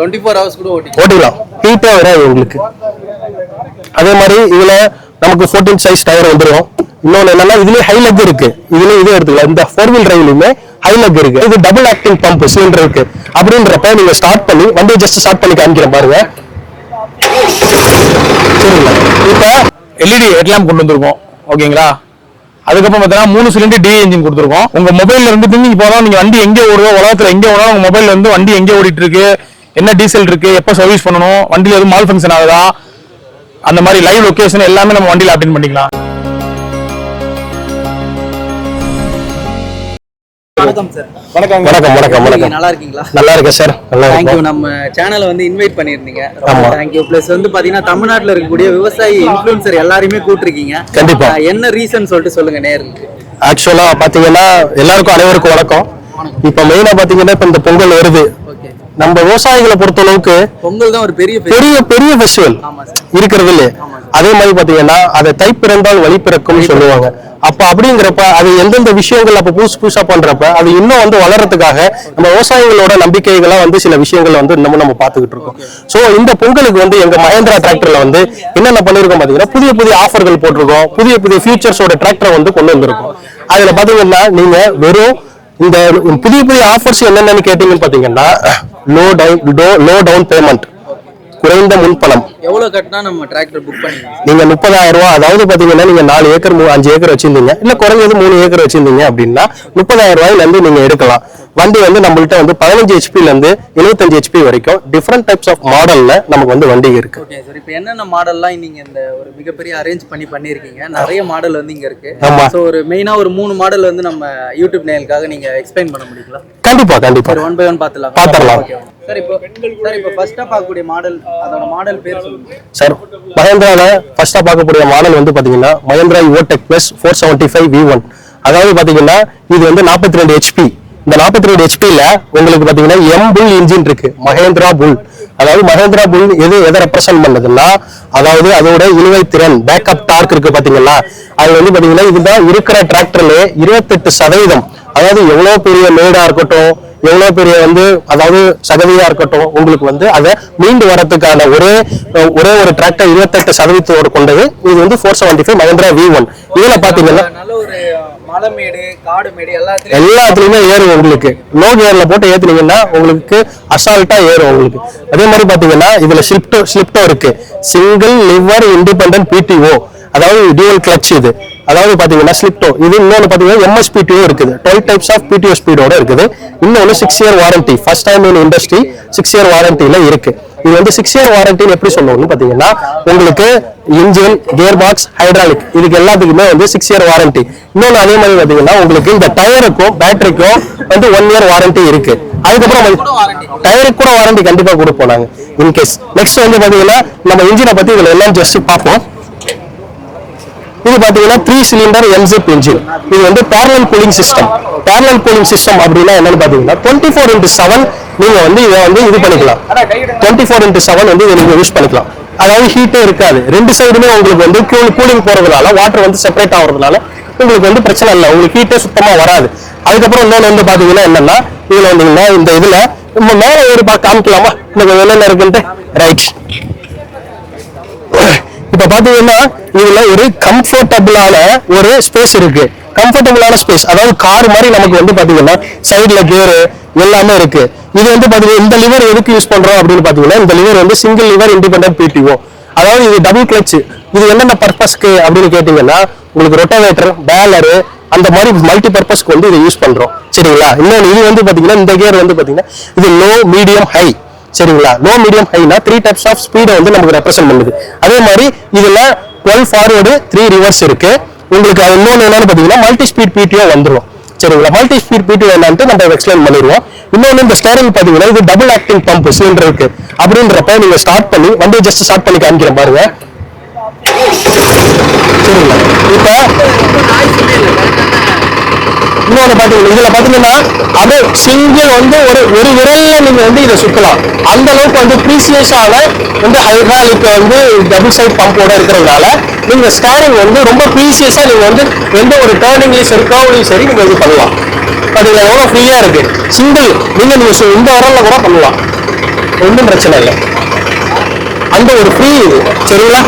24 hours கூட ஓட்டிக்கலாம், ஹீட்டே வராது உங்களுக்கு. அதே மாதிரி இதுல நமக்கு 14 சைஸ் டயர் வந்துடும். இன்னொன்னு என்னன்னா இதுலயே ஹை லெக் இருக்கு, இதுலயே இதே எடுத்துக்கலாம். இந்த 4 வீல் டிரைவ்லயுமே ஹை லெக் இருக்கு. இது டபுள் ஆக்டிங் பம்ப் சிலிண்டர் இருக்கு. அப்படின்றப்ப நீங்க ஸ்டார்ட் பண்ணி வண்டியை ஜஸ்ட் ஸ்டார்ட் பண்ணி காமிக்கிறேன் பாருங்க. சரிங்களா, இப்ப எல்இடி ஹெட்லாம்ப் கொண்டு வந்திருக்கோம். ஓகேங்களா, அதுக்கப்புறம் பார்த்தீங்கன்னா 3 சிலிண்டர் டிஐ இன்ஜின் கொடுத்துருக்கோம். உங்க மொபைல்ல இருந்து நீங்க போறோம், நீங்க வண்டி எங்கே ஓடுதோ உலகத்துல எங்கே ஓடாலும் உங்க மொபைல்ல இருந்து வண்டி எங்கே ஓடிட்டு இருக்கு, என்ன டீசல் இருக்கு, எப்போ சர்வீஸ் பண்ணணும், வண்டியில எதுவும் மால் ஃபங்க்ஷன் ஆகுதா, அந்த மாதிரி லைவ் லொகேஷன் எல்லாமே நம்ம வண்டியில அப்டேட் பண்ணிக்கலாம். வணக்கம் சார். வணக்கம் வணக்கம் வணக்கம் வணக்கம். நல்லா இருக்கீங்களா? நல்லா இருக்கேன் சார். நல்லா தேங்க் யூ. நம்ம சேனலை வந்து இன்வைட் பண்ணியிருந்தீங்க, தேங்க் யூ. பிளஸ் வந்து பாத்தீங்கன்னா தமிழ்நாட்டில் இருக்கக்கூடிய விவசாயி இன்ஃப்ளூயன்சர் எல்லாரையுமே கூப்பிட்டுருக்கீங்க. கண்டிப்பா. என்ன ரீசன் சொல்லிட்டு சொல்லுங்க நேருக்கு. ஆக்சுவலா பாத்தீங்கன்னா எல்லாருக்கும் அனைவருக்கும் வணக்கம். இப்ப மெயினா பாத்தீங்கன்னா இப்ப இந்த பொங்கல் வருது. நம்ம விவசாயிகளை பொறுத்த அளவுக்கு பொங்கல் தான் ஒரு பெரிய பெரிய பெரிய ஃபெஸ்டிவல் இருக்கிறது இல்லையே. அதே மாதிரி பாத்தீங்கன்னா அதை தை பிறந்தால் வழி பிறக்கும் சொல்லுவாங்க. அப்ப அப்படிங்கிறப்ப அது எந்தெந்த விஷயங்கள் அப்ப புதுசா பண்றப்ப அது இன்னும் வந்து வளர்றதுக்காக நம்ம விவசாயிகளோட நம்பிக்கைகளா வந்து சில விஷயங்கள் வந்து இன்னமும் நம்ம பாத்துக்கிட்டு இருக்கோம். சோ இந்த பொங்கலுக்கு வந்து எங்க மஹேந்திரா டிராக்டர்ல வந்து என்னென்ன பண்ணிருக்கோம் பாத்தீங்கன்னா புதிய புதிய ஆஃபர்கள் போட்டிருக்கோம், புதிய புதிய ஃபியூச்சர்ஸோட டிராக்டரை வந்து கொண்டு வந்திருக்கோம். அதுல பாத்தீங்கன்னா நீங்க வெறும் இந்த புதிய புதிய ஆஃபர்ஸ் என்னென்னு கேட்டீங்கன்னு பாத்தீங்கன்னா லோ டவுன் பேமெண்ட், குறைந்த முன்பணம். எவ்வளவு கட்டினா நம்ம டிராக்டர் புக் பண்ணுவீங்க? நீங்க 30,000 ரூபாய், அதாவது பாத்தீங்கன்னா நீங்க 4 ஏக்கர் 5 ஏக்கர் வச்சிருந்தீங்க, இல்ல குறைஞ்சது 3 ஏக்கர் வச்சிருந்தீங்க அப்படின்னா 30,000 ரூபாயில இருந்து நீங்க எடுக்கலாம். வண்டி வந்து நம்மள்ட்ட வந்து 15 ஹெச்பில இருந்து 75 ஹெச்பி வரைக்கும் டிஃபரெண்ட் டைப்ஸ் ஆஃப் மாடல்ல நமக்கு வந்து வண்டி இருக்கு. Okay sir. இப்போ என்னென்ன மாடல்லாம் நீங்க இந்த ஒரு மிகப்பெரிய அரேஞ்ச் பண்ணிருக்கீங்க? நிறைய மாடல் வந்து இங்க இருக்கு. சோ ஒரு மெயினா ஒரு 3 மாடல் வந்து நம்ம யூடியூப் நேயலுக்காக நீங்க எக்ஸ்பிளைன் பண்ண முடியுங்களா? கண்டிப்பா கண்டிப்பா. சரி, 1 by 1 பாத்துறலாம். சார் இப்போ ஃபர்ஸ்டா பார்க்கக்கூடிய மாடல், அதோட மாடல் பேர் சொல்லுங்க சார். மஹேந்திரால ஃபர்ஸ்டா பார்க்கக்கூடிய மாடல் வந்து பாத்தீங்கன்னா மஹேந்திரா ஈவோடெக் பிளஸ் 475 V1. அதாவது பாத்தீங்கன்னா இது வந்து 42 ஹெச்பி. இந்த 42 ஹெச்பில உங்களுக்கு பாத்தீங்கன்னா எம் புல் இன்ஜின் இருக்கு, மஹேந்திரா புல். அதாவது மஹேந்திரா புல் எதை ரெப்ரசென்ட் பண்ணுதுன்னா, அதாவது அதோட இழுவை திறன், பேக்கப் டார்க் இருக்கு பாத்தீங்களா, அது வந்து பாத்தீங்கன்னா இதுதான் இருக்கிற டிராக்டர்ல 28%. அதாவது எவ்வளவு பெரிய மேடா இருக்கட்டும், எவ்வளவு பெரிய வந்து அதாவது சதவீதா இருக்கட்டும், உங்களுக்கு வந்து அதை மீண்டு வரதுக்கான ஒரே ஒரு டிராக்டர் 28% கொண்டது. இது வந்து 475 மஹேந்திரா V1. இதுல பாத்தீங்கன்னா எல்லாத்துலயுமே ஏறும். உங்களுக்கு லோ கியர்ல போட்டு ஏத்துனீங்கன்னா உங்களுக்கு அசால்ட்டா ஏறும் உங்களுக்கு. அதே மாதிரி பாத்தீங்கன்னா இதுல ஸ்லிப்டோ இருக்கு, சிங்கிள் லிவர் இண்டிபெண்டன்ட் PTO, அதாவது டியூவல் கிளட்ச். இது அதாவது பாத்தீங்கன்னா ஸ்லிப்டோ. இது இன்னொன்னு பாத்தீங்கன்னா MSPTO இருக்குது, 12 டைப்ஸ் ஆஃப் PTO ஸ்பீடோட இருக்குது. இன்னொன்னு 6 year warranty, first time in industry 6 year வாரண்டில இருக்கு. இது வந்து 6 இயர் வாரண்டின்னு எப்படி சொல்லுவோம்னு பாத்தீங்கன்னா, உங்களுக்கு இன்ஜின், கியர் பாக்ஸ், ஹைட்ராலிக் இதுக்கு எல்லாத்துக்குமே வந்து 6 இயர் வாரண்டி. இன்னொன்னு அதே மாதிரி பாத்தீங்கன்னா உங்களுக்கு இந்த டயருக்கும் பேட்டரிக்கும் வந்து 1 இயர் வாரண்டி இருக்கு. அதுக்கப்புறம் டயருக்கு கூட வாரண்டி கண்டிப்பா கொடுப்போம் நாங்க இன்கேஸ். நெக்ஸ்ட் வந்து பாத்தீங்கன்னா நம்ம இன்ஜினை பத்தி இதுல எல்லாம் ஜஸ்ட் பார்ப்போம். இது பாத்தீங்கன்னா 3 சிலிண்டர் என்ஜிப் இன்ஜின். இது வந்து parallel cooling system. Parallel cooling system அப்படின்னா என்னன்னு பாத்தீங்கன்னா 24/7 நீங்க வந்து இதை வந்து இது பண்ணிக்கலாம். 24/7 வந்து இதை நீங்க யூஸ் பண்ணிக்கலாம். அதாவது ஹீட்டே இருக்காது, 2 சைடுமே உங்களுக்கு வந்து கூலிங் போறதுனால, வாட்டர் வந்து செப்பரேட் ஆகுறதுனால உங்களுக்கு வந்து பிரச்சனை இல்லை, உங்களுக்கு ஹீட்டே சுத்தமா வராது. அதுக்கப்புறம் இன்னொன்று வந்து பாத்தீங்கன்னா என்னன்னா, இதுல வந்தீங்கன்னா இந்த இதுல நம்ம மேல ஒரு காமிக்கலாமா இந்த என்னென்ன இருக்குன்ட்டு. ரைட். இப்ப பாத்தீங்கன்னா இதுல ஒரு கம்ஃபர்டபுளான ஒரு ஸ்பேஸ் இருக்கு. கம்ஃபர்டபுளான ஸ்பேஸ், அதாவது கார் மாதிரி நமக்கு வந்து பாத்தீங்கன்னா சைடுல கியரு எல்லாமே இருக்கு. இது வந்து பாத்தீங்கன்னா இந்த லிவர் எதுக்கு யூஸ் பண்றோம் அப்படின்னு பாத்தீங்கன்னா, இந்த லிவர் வந்து சிங்கிள் லிவர் இண்டிபெண்டன்ட் PTO. அதாவது இது டபுள் கிளட்ச். இது என்னென்ன பர்பஸ்க்கு அப்படின்னு கேட்டீங்கன்னா, உங்களுக்கு ரொட்டவேட்டர், பேலரு அந்த மாதிரி மல்டி பர்பஸ்க்கு வந்து இதை யூஸ் பண்றோம். சரிங்களா. இன்னொன்று இது வந்து பாத்தீங்கன்னா இந்த கியர் வந்து பாத்தீங்கன்னா இது லோ, மீடியம், ஹை. சரிங்களா. லோ, மீடியம், ஹைனா 3 டைப்ஸ் ஆஃப் ஸ்பீடை வந்து நமக்கு ரெப்ரசென்ட் பண்ணுது. அதே மாதிரி இதுல 12 ஃபார்வர்டு 3 ரிவர்ஸ் இருக்கு உங்களுக்கு. அது இன்னொன்று என்னன்னு பாத்தீங்கன்னா மல்டி ஸ்பீட் PTO வந்துடும். சரிங்களா. மல்டி ஸ்பீட் PTO என்னன்ட்டு நம்ம எக்ஸ்பிளைன் பண்ணிடுவோம். இன்னொன்று இந்த ஸ்டேரிங் பாத்தீங்கன்னா இது டபுள் ஆக்டிங் பம்ப் சிலிண்டர் இருக்கு. அப்படின்றப்ப நீங்க ஸ்டார்ட் பண்ணி வண்டியை ஜஸ்ட் ஸ்டார்ட் பண்ணி காமிக்கிறேன் பாருங்க. சரிங்களா. இப்ப இன்னொன்று பாத்தீங்கன்னா இதுல பாத்தீங்கன்னா அது சிங்கிள் வந்து ஒரு விரல்ல நீங்க வந்து இதை சுத்தலாம். அந்த அளவுக்கு வந்து ப்ரீசியஸான வந்து ஹைட்ராலிக் வந்து டபுள் சைட் பம்போட இருக்கிறதுனால நீங்க ஸ்டேரிங் வந்து ரொம்ப ப்ரீசியஸா நீங்க வந்து எந்த ஒரு டர்னிங்லயும் சரி, கர்வ்லயும் சரி நீங்க இது பண்ணலாம். பாத்தீங்கன்னா எவ்வளவு ஃப்ரீயா இருக்கு. சிங்கிள் நீங்க இந்த விரல்ல கூட பண்ணலாம். ஒன்றும் பிரச்சனை இல்லை. அந்த ஒரு ஃப்ரீ இது சரிங்களா.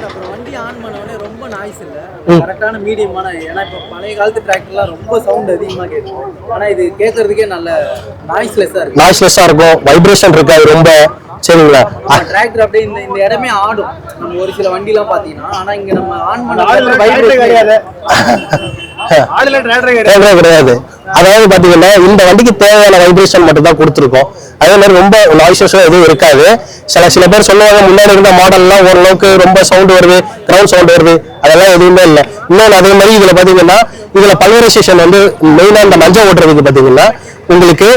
அப்புறம் வண்டி ஆன் பண்ண ரொம்ப நாய்ஸ் இல்லை, கரெக்டான மீடியமான. ஏன்னா இப்போ பழைய காலத்து டிராக்டர்லாம் ரொம்ப சவுண்ட் அதிகமாக கேட்கும், ஆனால் இது கேட்கறதுக்கே நல்ல நாய்ஸ்லெஸ்ஸாக இருக்கு. நாய்ஸ்லெஸ்ஸாக இருக்கும், வைப்ரேஷன் இருக்காது ரொம்ப சரிங்களா. டிராக்டர் அப்படியே இந்த இடமே ஆடும் நம்ம ஒரு சில வண்டிலாம் பார்த்தீங்கன்னா. ஆனால் இங்கே நம்ம ஆன் பண்ண கிடையாது. அதாவது பாத்தீங்கன்னா இந்த வண்டிக்கு தேவையான வைப்ரேஷன் மட்டும் தான் கொடுத்துருக்கோம். அதே மாதிரி ரொம்ப நாய்ஸஸும் எதுவும் இருக்காது. சில பேர் சொல்லுவாங்க முன்னாடி இருந்த மாடல்லாம் ஓரளவுக்கு ரொம்ப சவுண்ட் வருது, கிரவுண்ட் சவுண்ட் வருது, அதெல்லாம் எதுவுமே இல்லை. இன்னொன்று அதே மாதிரி இதுல பாத்தீங்கன்னா இதுல பல்வரைசேஷன் வந்து மெயினா இந்த மஞ்சள் ஓட்டுறதுக்கு பாத்தீங்கன்னா உங்களுக்கு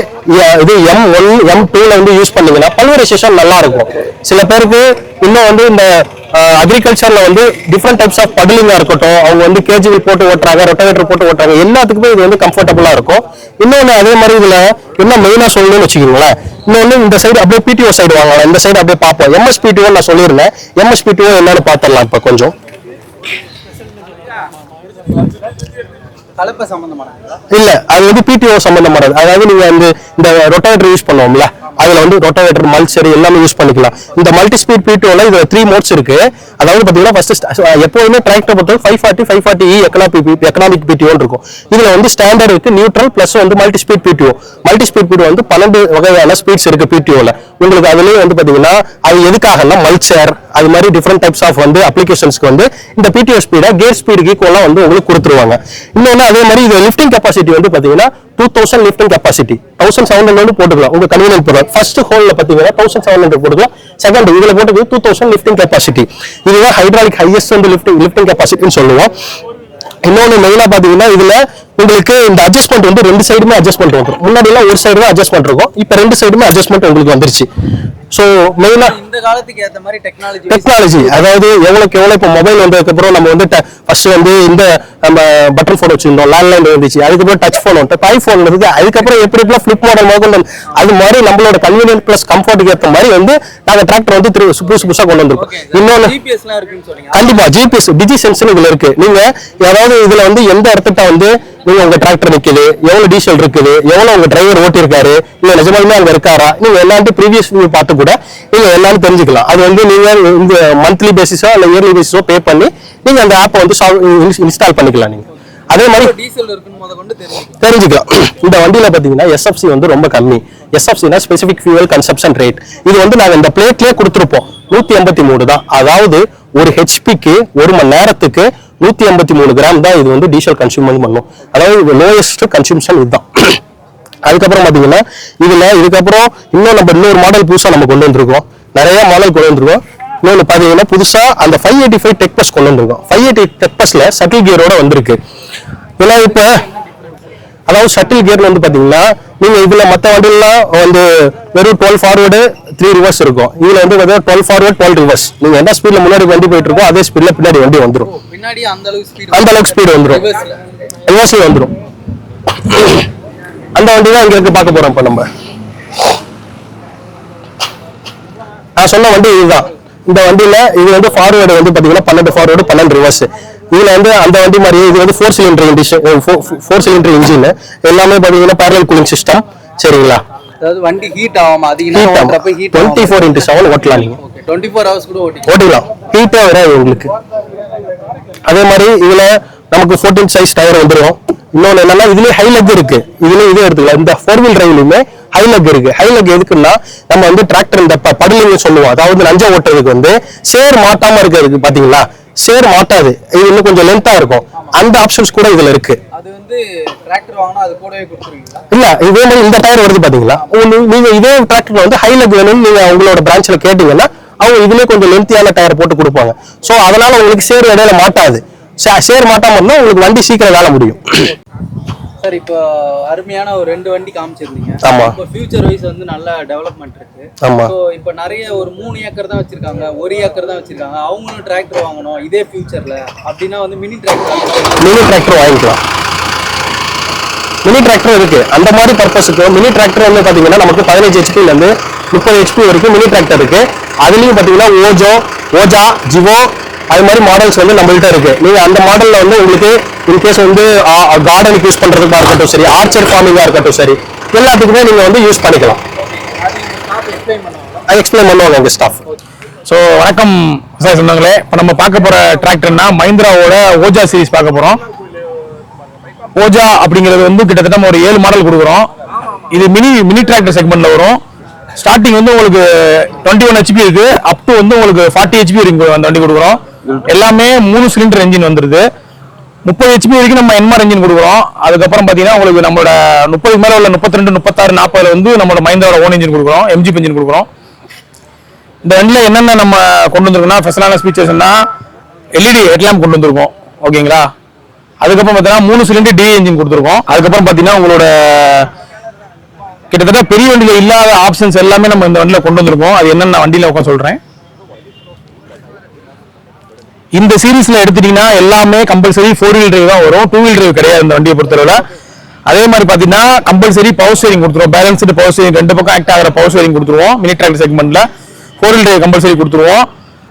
இது M1 M2ல வந்து யூஸ் பண்ணீங்கன்னா பல்வரைசேஷன் நல்லா இருக்கும். சில பேருக்கு இன்னும் வந்து இந்த அக்ரிகல்ச்சர்ல வந்து டிஃப்ரெண்ட் டைப்ஸ் ஆஃப் படலிங்கா இருக்கட்டும், அவங்க வந்து கேஜிவில் போட்டு ஓட்டுறாங்க, ரொட்டவேட்டர் போட்டு ஓட்டுறாங்க, எல்லாத்துக்குமே இது வந்து கம்ஃபர்டபுளா இருக்கும். இன்னொன்னு அதே மாதிரி இதுல என்ன மெயினா சொல்லணும்னு வச்சுக்கோங்களேன், இன்னொன்னு இந்த சைடு அப்படியே பிடிஓ சைடு வாங்கலாம், இந்த சைடு அப்படியே பார்ப்போம். MSPTO நான் சொல்லியிருந்தேன், MSPTO என்னன்னு பார்த்துடலாம் இப்ப கொஞ்சம். கலப்பை சம்பந்தமானதா? இல்ல, அது வந்து பிடிஓ சம்பந்தமானது. அதாவது நீங்க இந்த ரொட்டவேட்டர் யூஸ் பண்ணுவோம்ல, அதுல வந்து ரொட்டவேட்டர் மல்ச்சர் எல்லாமே யூஸ் பண்ணிக்கலாம். இந்த மல்டி ஸ்பீட் பிடிஓல இதுல 3 மோட்ஸ் இருக்கு. அதாவது பாத்தீங்கன்னா ஃபர்ஸ்ட் எப்போதுமே டிராக்டர் பொறுத்த 540 540E எக்கனாமிக் பிடிஓ இருக்கும். இதுல வந்து ஸ்டாண்டர்ட் இருக்கு, நியூட்ரல் பிளஸ் வந்து multi speed PDO. Multi speed PDO வந்து 12 வகையான ஸ்பீட்ஸ் இருக்கு பிடிஓல. உங்களுக்கு அதுலயே வந்து பாத்தீங்கன்னா அது எதுக்காகனா மல்ச்சர் அது மாதிரி டிஃப்ரெண்ட் டைப்ஸ் ஆஃப் வந்து அப்ளிகேஷன்ஸ்க்கு வந்து இந்த பிடிஓ ஸ்பீடை கேர் ஸ்பீடுக்கு ஈக்குவலா வந்து உங்களுக்கு கொடுத்துருவாங்க. இன்னொன்னு அதே மாதிரி இது லிஃப்டிங் கெப்பாசிட்டி வந்து பாத்தீங்கன்னா 2000 லிஃப்டிங் கெப்பாசிட்டி, 1700 போட்டுக்கலாம் உங்க கன்வீனியன்ட் போடுற. ஃபர்ஸ்ட் ஹோல்ல பாத்தீங்கன்னா 1700 போட்டுக்கலாம். செகண்ட் இதுல போட்டு 2000 லிஃப்டிங் கெப்பாசிட்டி. இதுதான் ஹைட்ராலிக் ஹையஸ்ட் வந்து லிஃப்டிங் கெப்பாசிட்டின்னு சொல்லுவோம். இன்னொன்னு மெயினா பாத்தீங்கன்னா இதுல உங்களுக்கு இந்த அட்ஜஸ்ட்மெண்ட் வந்து 2 சைடுமே அட்ஜஸ்ட்மெண்ட் வந்துடும். முன்னாடி எல்லாம் ஒரு சைடு தான் அட்ஜஸ்ட்மெண்ட் இருக்கும், இப்ப 2 சைடுமே அட்ஜஸ்ட்மெண்ட் உங்களுக்கு வந்துருச்சு. சோ மெயினா இந்த காலத்துக்கு ஏத்த மாதிரி டெக்னாலஜி அதாவது எவ்வளவுக்கு எவ்வளவு இப்ப மொபைல் வந்ததுக்கு அப்புறம் நம்ம வந்து ஃபர்ஸ்ட் வந்து இந்த நம்ம பட்டன் போன் வச்சிருந்தோம், லேண்ட்லைன் வந்துச்சு, அதுக்கப்புறம் டச் போன் வந்து ஐபோன் இருக்கு, அதுக்கப்புறம் எப்படி எப்படிலாம் ஃபிளிப் மாடல் முதல் அது மாதிரி நம்மளோட கன்வீனியன்ட் பிளஸ் கம்ஃபர்ட்டுக்கு ஏற்ற மாதிரி வந்து நாங்க டிராக்டர் வந்து புதுசா கொண்டு வந்திருக்கோம். இன்னொன்னு கண்டிப்பா ஜிபிஎஸ் டிஜி சென்சர் இதுல இருக்கு. நீங்க ஏதாவது இதுல வந்து எந்த இடத்துட்ட வந்து நீங்க உங்க டிராக்டர் நிக்குது, எவ்வளவு டீசல் இருக்குது, எவ்வளவு உங்க டிரைவர் ஓட்டி இருக்காரு, இல்ல நிஜமாலுமே அங்க இருக்காரா, நீங்க எல்லாத்தையும் ப்ரீவியஸ் வியூ பார்த்து கூட நீங்க எல்லாரும் தெரிஞ்சுக்கலாம். அது வந்து நீங்க இந்த மந்த்லி பேசிஸோ இல்ல இயர்லி பேசிஸோ பே பண்ணி நீங்க அந்த ஆப்பை வந்து இன்ஸ்டால் பண்ணிக்கலாம். நீங்க அதே மாதிரி தெரிஞ்சுக்கலாம். இந்த வண்டியில பாத்தீங்கன்னா SFC வந்து ரொம்ப கம்மி. SFCனா ஸ்பெசிபிக் ஃபியூவல் கன்சப்ஷன் ரேட். இது வந்து நாங்க இந்த பிளேட்லயே கொடுத்துருப்போம் 183 தான். அதாவது ஒரு ஹெச்பிக்கு 1 மணி நேரத்துக்கு 183 கிராம் தான் இது வந்து டீசல் கன்சியூம் பண்ணும். அதாவது லோயஸ்ட் கன்சம்ஷன் இதுதான். அதுக்கப்புறம் பாத்தீங்கன்னா இதுக்கப்புறம் இன்னொரு மாடல் புதுசா நம்ம கொண்டு வந்திருக்கோம், நிறைய மாடல் கொண்டு வந்திருக்கோம். இன்னொன்று பாத்தீங்கன்னா புதுசா அந்த 585 டெக் பிளஸ் கொண்டு வந்திருக்கோம். 580 டெக் பிளஸ்ல ஷட்டில் கியரோட வந்திருக்கு. ஏன்னா இப்ப அதாவது ஷட்டில் கியர் வந்து பாத்தீங்கன்னா நீங்க இதுல மத்த வண்டிலாம் வந்து வெறும் 12 ஃபார்வர்டு 3 ரிவர்ஸ் இருக்கும். இதுல வந்து 12 ஃபார்வர்ட் 12 ரிவர்ஸ். நீங்க என்ன ஸ்பீட்ல முன்னாடி வண்டி போயிட்டு இருக்கோ அதே ஸ்பீட்ல பின்னாடி வண்டி வந்துடும். அந்த அளவுக்கு ஸ்பீடு வந்துடும், ரிவர்ஸ்ல வந்துடும். அந்த வண்டி தான் இங்க இருக்கு பார்க்க போறோம். இப்ப நம்ம நான் சொன்ன வண்டி இதுதான். இந்த வண்டியில இது வந்து ஃபார்வர்டு வந்து பாத்தீங்கன்னா 12 ஃபார்வர்டு 12 ரிவர்ஸ். இதுல வந்து அந்த வண்டி மாதிரியே இது வந்து 4 சிலிண்டர் இன்ஜின் எல்லாமே பாத்தீங்கன்னா parallel கூலிங் சிஸ்டம். சரிங்களா, அதாவது வண்டி ஹீட் ஆகாம அதிகமா 24/7 ஓட்டலாம். நீங்க 24 ஹவர்ஸ் கூட ஓட்டிக்கலாம், ஹீட்டே வராது உங்களுக்கு. அதே மாதிரி இதுல நமக்கு 14 சைஸ் டயர் வந்துடும். இன்னொன்னு என்னன்னா இதுலயே ஹை லெக் இருக்கு, இதுலயே இதே எடுத்துக்கலாம். இந்த 4 வீல் டிரைவ்லயுமே ஹை லெக் இருக்கு. ஹை லெக் எதுக்குன்னா நம்ம வந்து டிராக்டர் இந்த படலிங் சொல்லுவோம், அதாவது நஞ்ச ஓட்டுறதுக்கு வந்து சேர் மாட்டாம இருக்கிறதுக்கு பாத்தீங்களா, சேர் மாட்டாது, இது இன்னும் கொஞ்சம் லென்த்தா இருக்கும். அந்த ஆப்ஷன்ஸ் கூட இதுல இருக்கு. அது வந்து டிராக்டர் வாங்குனா அது கூடவே கொடுத்துருவீங்களா? இல்ல, இதே மாதிரி இந்த டயர் வருது பாத்தீங்களா, நீங்க இதே டிராக்டர் வந்து ஹை லெக் வேணும்னு நீங்க உங்களோட பிரான்ச்ல கேட்டீங்கன்னா அவங்க இதுலயே கொஞ்சம் லென்த்தியான டயர் போட்டு கொடுப்பாங்க. சோ அதனால உங்களுக்கு சேர் இடையில மாட்டாது. சேர் மாட்டாம இருந்தா உங்களுக்கு வண்டி சீக்கிரம் வேலை முடியும். சார் இப்போ அருமையான ஒரு 2 வண்டி காமிச்சிருந்தீங்க. ஆமா, இப்போ ஃபியூச்சர் வைஸ் வந்து நல்ல டெவலப்மெண்ட் இருக்கு. ஆமா, சோ இப்போ நிறைய ஒரு 3 ஏக்கர் தான் வச்சிருக்காங்க, 1 ஏக்கர் தான் வச்சிருக்காங்க. அவங்களும் டிராக்டர் வாங்கணும் இதே ஃபியூச்சர்ல அப்படின்னா வந்து மினி டிராக்டர் வாங்கிக்கலாம். மினி டிராக்டர் இருக்கு. அந்த மாதிரி பர்பஸுக்கு மினி டிராக்டர் வந்து பாத்தீங்கன்னா நமக்கு 15 HP ல இருந்து 30 HP வரைக்கும் மினி டிராக்டர் இருக்கு. அதுலயும் பாத்தீங்கன்னா ஓஜா, ஜிவோ அது மாதிரி மாடல்ஸ் வந்து நம்மள்ட்ட இருக்கு. நீங்க அந்த மாடல்ல வந்து உங்களுக்கு இன்கேஸ் வந்து கார்டனுக்கு யூஸ் பண்றதுக்கா இருக்கட்டும் சரி, ஆர்ச்சர் ஃபார்மிங்கா இருக்கட்டும் சரி, எல்லாத்துக்குமே நீங்க வந்து யூஸ் பண்ணிக்கலாம். எக்ஸ்பிளைன் பண்ணுவாங்க எங்க ஸ்டாஃப். ஸோ வணக்கம் விவசாய சொந்தங்களே. இப்போ நம்ம பார்க்க போற டிராக்டர்னா மஹிந்திராவோட ஓஜா சீரிஸ் பார்க்க போறோம். ஓஜா அப்படிங்கிறது வந்து கிட்டத்தட்ட நம்ம ஒரு 7 மாடல் கொடுக்குறோம். இது மினி டிராக்டர் செக்மெண்ட்ல வரும். ஸ்டார்டிங் வந்து உங்களுக்கு 21 HP இருக்கு, அப் டு வந்து உங்களுக்கு 40 HP வரைக்கும் அந்த வண்டி கொடுக்குறோம். எல்லாமே 3 சிலிண்டர் என்ஜின் வந்துருது. 30 HP வரைக்கும் நம்ம என்மார் என்ஜின் கொடுக்குறோம். அதுக்கப்புறம் பாத்தீங்கன்னா உங்களுக்கு நம்மளோட 30 மேல உள்ள 32, 36, 40 வந்து நம்மளோட மஹிந்திராவோட ஓன் என்ஜின் கொடுக்குறோம், எம்ஜி என்ஜின் கொடுக்குறோம். இந்த வண்டியில என்னென்ன நம்ம கொண்டு வந்திருக்கோம்னா ஸ்பெஷலான ஃபீச்சர்ஸ்னா எல்இடி ஹெட்லாம்ப் கொண்டு வந்திருக்கோம். ஓகேங்களா. அதுக்கப்புறம் பார்த்தீங்கன்னா 3 சிலிண்டர் டிஐ என்ஜின் கொடுத்துருக்கோம். அதுக்கப்புறம் பார்த்தீங்கன்னா உங்களோட கிட்டத்தட்ட பெரிய வண்டியில இல்லாத ஆப்ஷன்ஸ் எல்லாமே நம்ம இந்த வண்டியில கொண்டு வந்திருக்கோம். அது என்னென்ன வண்டியில உட்காந்து சொல்றேன். இந்த சீரீஸ்ல எடுத்துட்டீங்கன்னா எல்லாமே கம்பல்சரி 4 வீல் டிரைவ் தான் வரும், 2 வீல் டிரைவ் கிடையாது இந்த வண்டியை பொறுத்தவரை. அதே மாதிரி பாத்தீங்கன்னா கம்பல்சரி பவர் ஸ்டீரிங் கொடுத்துருவோம், பேலன்ஸ்டு பவர் ஸ்டீரிங், 2 பக்கம் ஆக்ட் ஆகிற பவர் ஸ்டீரிங் கொடுத்துருவோம். மினி டிராக்டர் செக்மெண்ட்ல 4 வீல் டிரைவ் கம்பல்சரி கொடுத்துருவோம்.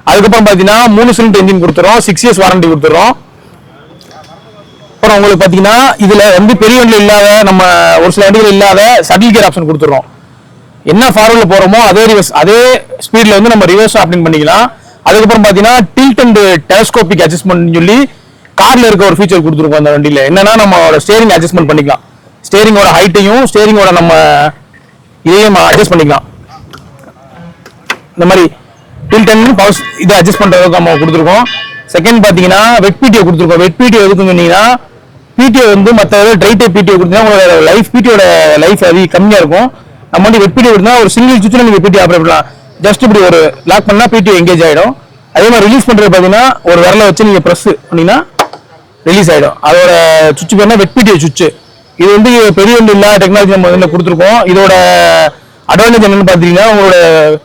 அதுக்கப்புறம் பாத்தீங்கன்னா 3 சிலிண்டர் என்ஜின் கொடுத்துறோம், 6 இயர்ஸ் வாரண்டி கொடுத்துறோம். அப்புறம் உங்களுக்கு பாத்தீங்கன்னா இதுல வந்து பெரிய வண்டியில் இல்லாத நம்ம ஒரு சில வண்டிகள் இல்லாத சட்டில் கியர் ஆப்ஷன் கொடுத்துறோம். என்ன ஃபார்வர்ட்ல போறோமோ அதே ஸ்பீட்ல வந்து நம்ம ரிவர்ஸ் ஆப்ஷன் பண்ணிக்கலாம். அதுக்கப்புறம் பாத்தீங்கன்னா டில்ட் அண்ட் டெலஸ்கோபிக் அட்ஜஸ்ட்மெண்ட் சொல்லி கார்ல இருக்க ஒரு ஃபீச்சர் கொடுத்துருக்கோம் அந்த வண்டியில. என்னன்னா நம்மளோட ஸ்டேரிங் அட்ஜஸ்ட்மெண்ட் பண்ணிக்கலாம், ஸ்டேரிங்கோட ஹைட்டையும் ஸ்டேரிங்கோட நம்ம இதையும் அட்ஜஸ்ட் பண்ணிக்கலாம். இந்த மாதிரி டில்ட் அண்ட் பவர் இதை அட்ஜஸ்ட் பண்றதுக்கு நம்ம கொடுத்துருக்கோம். செகண்ட் பாத்தீங்கன்னா வெட் பிடிஓ கொடுத்துருக்கோம். வெட் பிடிஓ எதுக்குன்னு சொன்னீங்கன்னா பிடிஓ வந்து மற்ற ட்ரை டைப் பிடிஓ கொடுத்தீங்கன்னா உங்களோட லைஃப் பிடிஓட லைஃப் அது கம்மியா இருக்கும். நம்ம வந்து வெட் பிடிஓ கொடுத்தா ஒரு சிங்கிள் சுவிட்ச்ல நீங்க பிடிஓ ஆப்ரேட் பண்ணலாம். ஜஸ்ட் இப்படி ஒரு லாக் பண்ணா பிடிஓ எங்கேஜ் ஆயிடும். அதே மாதிரி ரிலீஸ் பண்றது பாத்தீங்கன்னா ஒரு விரல வச்சு நீங்க பிரஸ் பண்ணீங்கன்னா ரிலீஸ் ஆயிடும். அதோட சுவிட்ச் பேர்னா வெட் பிடிஓ சுவிட்ச். இது வந்து பெரிய ஒன்று இல்ல டெக்னாலஜி நம்ம இதுல கொடுத்துருக்கோம். இதோட அட்வான்டேஜ் என்னன்னு பாத்தீங்கன்னா உங்களோட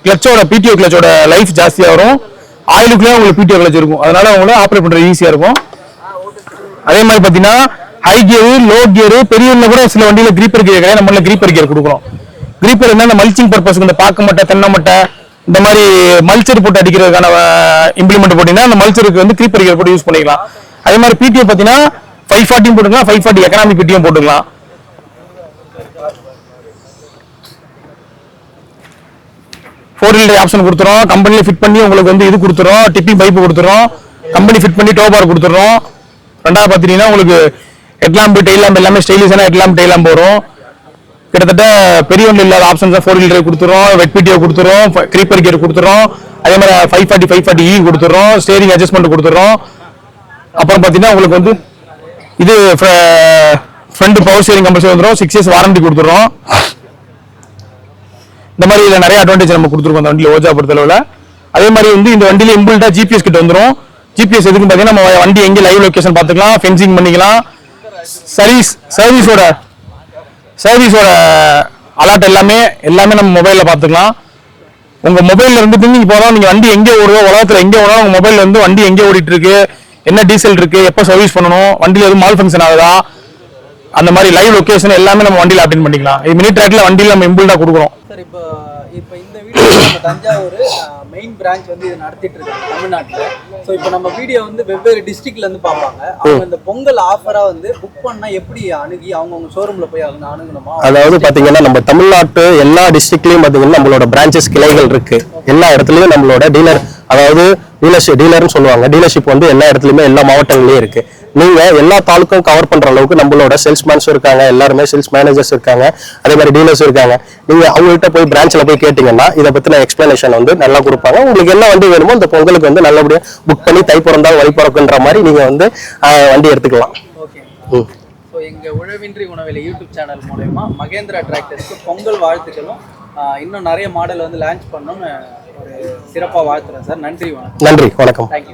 கிளச்சோட பிடிஓ கிளச்சோட லைஃப் ஜாஸ்தியா வரும். ஆயிலுக்குள்ளே உங்களுக்கு பிடிஓ கிளச் இருக்கும், அதனால உங்களை ஆப்ரேட் பண்றது ஈஸியா இருக்கும். அதே மாதிரி பாத்தீங்கன்னா ஹை கியர், லோ கியர், பெரிய கூட சில வண்டியில கிரீப்பர் கியர் கிடையாது, நம்மள கிரீப்பர் கியர் கொடுக்குறோம். கிரீப்பர் என்ன இந்த மல்ச்சிங் பர்பஸ்க்கு இந்த பாக்கு மட்டை, தென்னை மட்டை இந்த மாதிரி மல்ச்சர் போட்டு அடிக்கிறதுக்கான இம்ப்ளிமெண்ட் போட்டீங்கன்னா அந்த மல்ச்சருக்கு வந்து கிரீப்பர் கியர் போட்டு யூஸ் பண்ணிக்கலாம். அதே மாதிரி பிடிஓ பாத்தீங்கன்னா 540 போட்டுக்கலாம், 540 எக்கனாமிக் பிடிஓ போட்டுக்கலாம். ஃபோர் வீல் ஆப்ஷன் கொடுத்துறோம், கம்பெனில ஃபிட் பண்ணி உங்களுக்கு வந்து இது கொடுத்துறோம், டிப்பிங் பைப் கொடுத்துறோம், கம்பெனி ஃபிட் பண்ணி டோ பார் கொடுத்துறோம். ரெண்டாவது பாத்தீங்கன்னா உங்களுக்கு ஹெட்லாம்ப், டெயில் லாம்ப் எல்லாமே ஸ்டைலிஷான ஹெட்லாம்ப், டெயில் லாம்ப் வரும். கிட்டத்தட்ட பெரிய ஒன்று இல்லாத ஆப்ஷன்ஸ் 4 வீல் டிரைவ் கொடுத்துறோம், வெட் பிடிஓ கொடுத்துறோம், கிரீப்பர் கியர் கொடுத்துறோம். அதே மாதிரி 540 கொடுத்துறோம், ஸ்டேரிங் அட்ஜஸ்ட்மெண்ட் கொடுத்துறோம். அப்புறம் பாத்தீங்கன்னா உங்களுக்கு வந்து இது ஃப்ரண்ட் பவர் ஸ்டீரிங் கம்பல்சரி வந்துடும், 6 இயர்ஸ் வாரண்டி கொடுத்துறோம். இந்த மாதிரி இதுல நிறைய அட்வான்டேஜ் நம்ம கொடுத்துருக்கோம் இந்த வண்டியில ஓஜா பொறுத்தளவுல. அதே மாதிரி வந்து இந்த வண்டியில இம்பிள்டா ஜிபிஎஸ் கிட்ட வந்துடும். ஜிபிஎஸ் எதுக்குன்னு பாத்தீங்கன்னா நம்ம வண்டி எங்க லைவ் லொகேஷன் பாத்துக்கலாம், ஃபென்சிங் பண்ணிக்கலாம், சர்வீஸோட அலர்ட் எல்லாமே நம்ம மொபைல்ல பாத்துக்கலாம். உங்க மொபைல்ல இருந்துட்டு நீங்க போறோம், நீங்க வண்டி எங்க ஓடுதோ உலகத்துல எங்க ஓடாலும் உங்க மொபைல்ல இருந்து வண்டி எங்க ஓடிட்டு இருக்கு, என்ன டீசல் இருக்கு, எப்ப சர்வீஸ் பண்ணணும், வண்டியில எதுவும் மால் ஃபங்க்ஷன் ஆகுதா, அந்த மாதிரி லைவ் லொகேஷன் எல்லாமே நம்ம வண்டியில அப்டேட் பண்ணிக்கலாம். இது மினி ட்ராக்ல வண்டியில நம்ம இம்பிள்டா கொடுக்குறோம். சார் இப்போ இந்த வீடியோ நம்ம தஞ்சாவூர் மெயின் பிரான்ச் வந்து இது நடத்திட்டு இருக்காங்க தமிழ்நாட்டில். ஸோ இப்போ நம்ம வீடியோ வந்து வெவ்வேறு டிஸ்ட்ரிக்ட்ல இருந்து பார்ப்பாங்க. அவங்க இந்த பொங்கல் ஆஃபரா வந்து புக் பண்ணா எப்படி அணுகி அவங்கவுங்க ஷோரூம்ல போய் அணுகணுமா? அதாவது பாத்தீங்கன்னா நம்ம தமிழ்நாட்டு எல்லா டிஸ்ட்ரிக்ட்லயும் பாத்தீங்கன்னா நம்மளோட பிரான்ச்சஸ் கிளைகள் இருக்கு. எல்லா இடத்துலயும் நம்மளோட டீலர், அதாவது டீலர்னு சொல்லுவாங்க, டீலர்ஷிப் வந்து எல்லா இடத்துலயுமே எல்லா மாவட்டங்களையும் இருக்கு. நீங்க எல்லா தாலுக்கும் கவர் பண்ற அளவுக்கு நம்மளோட சேல்ஸ்மேன்ஸும் இருக்காங்க, எல்லாருமே சேல்ஸ் மேனேஜர்ஸ் இருக்காங்க, அதே மாதிரி டீலர்ஸ் இருக்காங்க. நீங்க அவங்ககிட்ட போய் பிரான்ச்ல போய் கேட்டீங்கன்னா இதை பத்தின எக்ஸ்பிளனேஷன் வந்து நல்லா கொடுப்பாங்க. உங்களுக்கு என்ன வண்டி வேணுமோ இந்த பொங்கலுக்கு வந்து நல்லபடியா புக் பண்ணி தை பிறந்தால் வழி பிறக்குன்ற மாதிரி நீங்க வந்து வண்டி எடுத்துக்கலாம். ஸோ எங்கள் உழவின்றி உணவில யூடியூப் சேனல் மூலயமா மகேந்திரா டிராக்டர்ஸ்க்கு பொங்கல் வாழ்த்துக்களும் இன்னும் நிறைய மாடல் வந்து லான்ச் பண்ணணும்னு ஒரு சிறப்பாக வாழ்த்துறேன் சார். நன்றி வணக்கம். நன்றி வணக்கம். தேங்க்யூ.